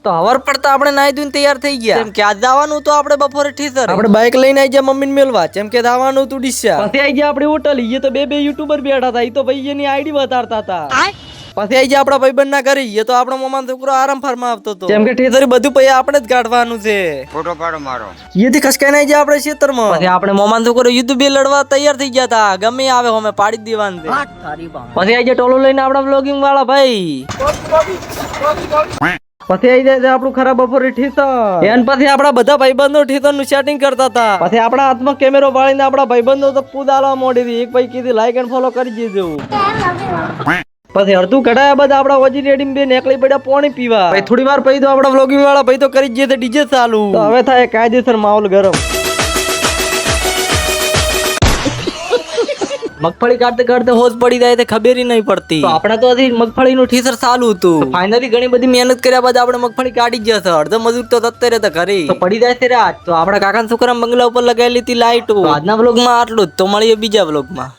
તો હવાર પડતા આપણે નાઈ ધોઈને તૈયાર થઈ ગયા કેમ કે આજ જવાનું તો આપણે બપોરે ઠીસર આપણે બાઇક લઈને આવી ગયા મમ્મીને મેલવા જેમ કે જવાનું તું ડીસા પછી આવી ગયા આપણી હોટલ એ તો બે યુટ્યુબર બેઠા હતા એ તો ભાઈ એની આઈડી બતાડતા હતા પછી આવી ગયા આપણા ભાઈબંધ ના ઘરે એ તો આપણો મમાનો છોકરો આરામ ફાર્મમાં આવતો હતો જેમ કે ઠેસરી બધું પૈસા આપણે જ કાઢવાનું છે ફોટો પાડો મારો એથી ખસકાઈ નાઈ ગયા આપણે ખેતરમાં પછી આપણે મમાનો છોકરો યુદ્ધ બે લડવા તૈયાર થઈ ગયા હતા ગમે આવે અમે પાડી જ દેવાનું છે પછી આવી ગયા ટોલો લઈને આપણા વ્લોગિંગ વાળા ભાઈ પછી આવી જાય આપણું ખરાબ બપોરે ઠીસર એન પછી આપણા બધા ભાઈબંધો ઠીસર નું સેટિંગ કરતા હતા પછી આપણા હાથમાં કેમેરો વાળીને આપણા ભાઈબંધો તો પૂદાલા મોડી હતી એક ભાઈ કીધી લાઈક એન્ડ ફોલો કરી દેજો પછી અડધું કઢાયા બધા આપડા વજી રેડી બે નેકળી પડ્યા પાણી પીવા પછી થોડી વાર પછી તો આપડા વ્લોગિંગ વાળા ભાઈ તો કરી જ ડીજે ચાલુ તો હવે થાય કાયદેસર માહોલ ગરમ મગફળી કાઢતે કાઢતે હોશ પડી જાય તો ખબર નહીં પડતી તો આપણે તો હજી મગફળીનું ઠીસર ચાલુ હતું ફાઇનલી ઘણી બધી મહેનત કર્યા બાદ આપણે મગફળી કાઢી ગયા છે અડધો મજૂર તો અત્યારે તો ઘરે તો પડી જાય છે રાત તો આપણા કાકાના છોકરા બંગલા ઉપર લગાવેલી હતી લાઈટો આજના વ્લોગમાં આટલું જ તો મળીએ બીજા વ્લોગમાં